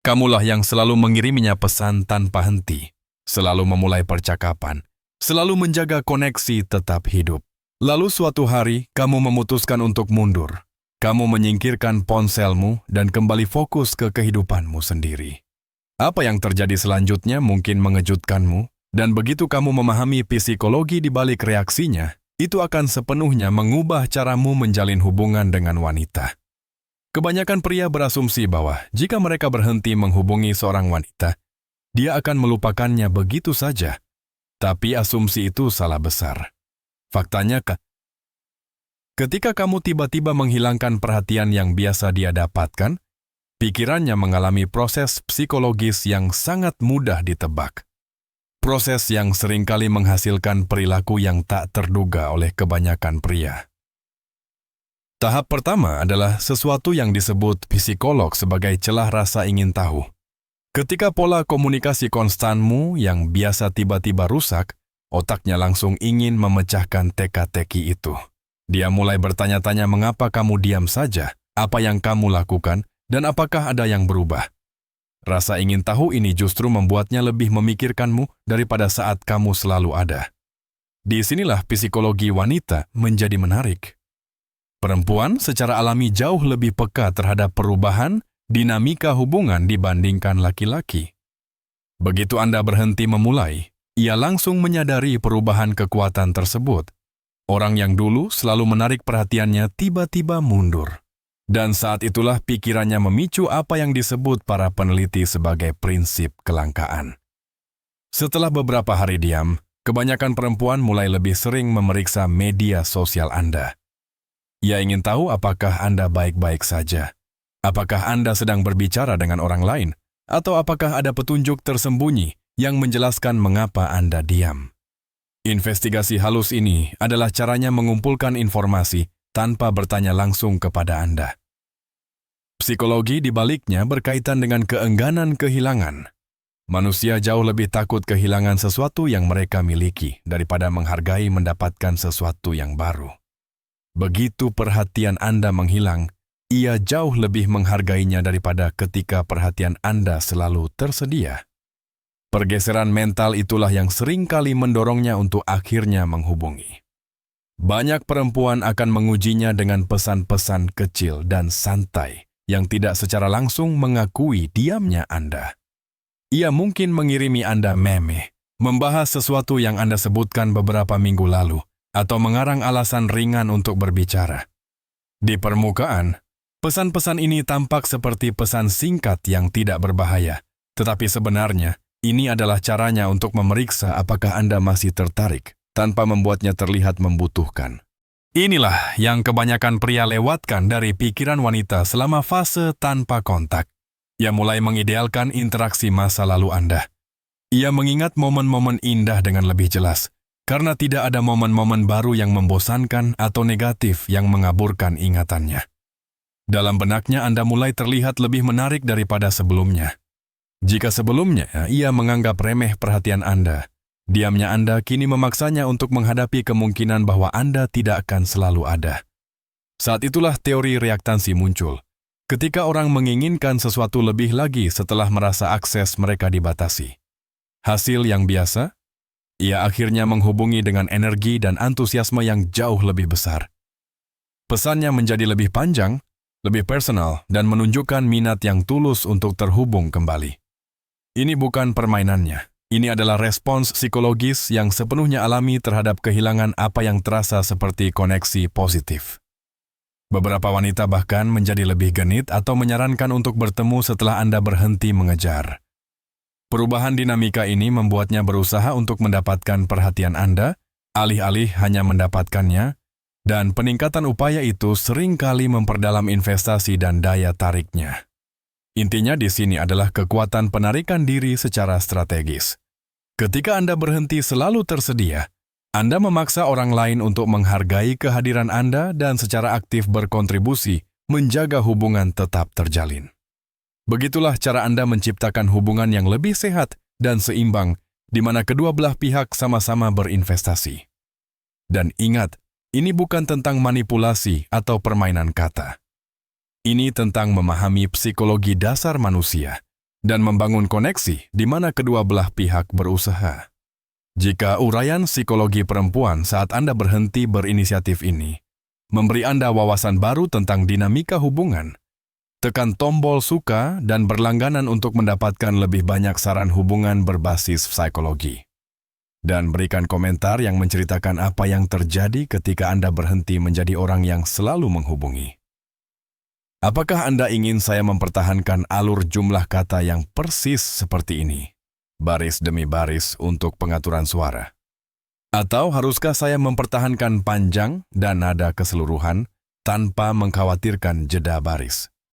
Kamulah yang selalu mengiriminya pesan tanpa henti, selalu memulai percakapan, selalu menjaga koneksi tetap hidup. Lalu suatu hari, kamu memutuskan untuk mundur. Kamu menyingkirkan ponselmu dan kembali fokus ke kehidupanmu sendiri. Apa yang terjadi selanjutnya mungkin mengejutkanmu, dan begitu kamu memahami psikologi di balik reaksinya, itu akan sepenuhnya mengubah caramu menjalin hubungan dengan wanita. Kebanyakan pria berasumsi bahwa jika mereka berhenti menghubungi seorang wanita, dia akan melupakannya begitu saja. Tapi asumsi itu salah besar. Faktanya, ketika kamu tiba-tiba menghilangkan perhatian yang biasa dia dapatkan, pikirannya mengalami proses psikologis yang sangat mudah ditebak. Proses yang seringkali menghasilkan perilaku yang tak terduga oleh kebanyakan pria. Tahap pertama adalah sesuatu yang disebut psikolog sebagai celah rasa ingin tahu. Ketika pola komunikasi konstanmu yang biasa tiba-tiba rusak, otaknya langsung ingin memecahkan teka-teki itu. Dia mulai bertanya-tanya mengapa kamu diam saja, apa yang kamu lakukan, dan apakah ada yang berubah. Rasa ingin tahu ini justru membuatnya lebih memikirkanmu daripada saat kamu selalu ada. Disinilah psikologi wanita menjadi menarik. Perempuan secara alami jauh lebih peka terhadap perubahan dinamika hubungan dibandingkan laki-laki. Begitu Anda berhenti memulai, ia langsung menyadari perubahan kekuatan tersebut. Orang yang dulu selalu menarik perhatiannya tiba-tiba mundur. Dan saat itulah pikirannya memicu apa yang disebut para peneliti sebagai prinsip kelangkaan. Setelah beberapa hari diam, kebanyakan perempuan mulai lebih sering memeriksa media sosial Anda. Ia ingin tahu apakah Anda baik-baik saja. Apakah Anda sedang berbicara dengan orang lain? Atau apakah ada petunjuk tersembunyi yang menjelaskan mengapa Anda diam? Investigasi halus ini adalah caranya mengumpulkan informasi tanpa bertanya langsung kepada Anda. Psikologi di baliknya berkaitan dengan keengganan kehilangan. Manusia jauh lebih takut kehilangan sesuatu yang mereka miliki daripada menghargai mendapatkan sesuatu yang baru. Begitu perhatian Anda menghilang, ia jauh lebih menghargainya daripada ketika perhatian Anda selalu tersedia. Pergeseran mental itulah yang sering kali mendorongnya untuk akhirnya menghubungi. Banyak perempuan akan mengujinya dengan pesan-pesan kecil dan santai yang tidak secara langsung mengakui diamnya Anda. Ia mungkin mengirimi Anda meme, membahas sesuatu yang Anda sebutkan beberapa minggu lalu, atau mengarang alasan ringan untuk berbicara. Di permukaan, pesan-pesan ini tampak seperti pesan singkat yang tidak berbahaya, tetapi sebenarnya ini adalah caranya untuk memeriksa apakah Anda masih tertarik, tanpa membuatnya terlihat membutuhkan. Inilah yang kebanyakan pria lewatkan dari pikiran wanita selama fase tanpa kontak. Ia mulai mengidealkan interaksi masa lalu Anda. Ia mengingat momen-momen indah dengan lebih jelas, karena tidak ada momen-momen baru yang membosankan atau negatif yang mengaburkan ingatannya. Dalam benaknya Anda mulai terlihat lebih menarik daripada sebelumnya. Jika sebelumnya ia menganggap remeh perhatian Anda, diamnya Anda kini memaksanya untuk menghadapi kemungkinan bahwa Anda tidak akan selalu ada. Saat itulah teori reaktansi muncul. Ketika orang menginginkan sesuatu lebih lagi setelah merasa akses mereka dibatasi. Hasil yang biasa, ia akhirnya menghubungi dengan energi dan antusiasme yang jauh lebih besar. Pesannya menjadi lebih panjang, lebih personal, dan menunjukkan minat yang tulus untuk terhubung kembali. Ini bukan permainannya. Ini adalah respons psikologis yang sepenuhnya alami terhadap kehilangan apa yang terasa seperti koneksi positif. Beberapa wanita bahkan menjadi lebih genit atau menyarankan untuk bertemu setelah Anda berhenti mengejar. Perubahan dinamika ini membuatnya berusaha untuk mendapatkan perhatian Anda, alih-alih hanya mendapatkannya, dan peningkatan upaya itu seringkali memperdalam investasi dan daya tariknya. Intinya di sini adalah kekuatan penarikan diri secara strategis. Ketika Anda berhenti selalu tersedia, Anda memaksa orang lain untuk menghargai kehadiran Anda dan secara aktif berkontribusi menjaga hubungan tetap terjalin. Begitulah cara Anda menciptakan hubungan yang lebih sehat dan seimbang, di mana kedua belah pihak sama-sama berinvestasi. Dan ingat, ini bukan tentang manipulasi atau permainan kata. Ini tentang memahami psikologi dasar manusia, dan membangun koneksi di mana kedua belah pihak berusaha. Jika uraian psikologi perempuan saat Anda berhenti berinisiatif ini memberi Anda wawasan baru tentang dinamika hubungan, tekan tombol suka dan berlangganan untuk mendapatkan lebih banyak saran hubungan berbasis psikologi. Dan berikan komentar yang menceritakan apa yang terjadi ketika Anda berhenti menjadi orang yang selalu menghubungi. Apakah Anda ingin saya mempertahankan alur jumlah kata yang persis seperti ini, baris demi baris untuk pengaturan suara? Atau haruskah saya mempertahankan panjang dan nada keseluruhan tanpa mengkhawatirkan jeda baris?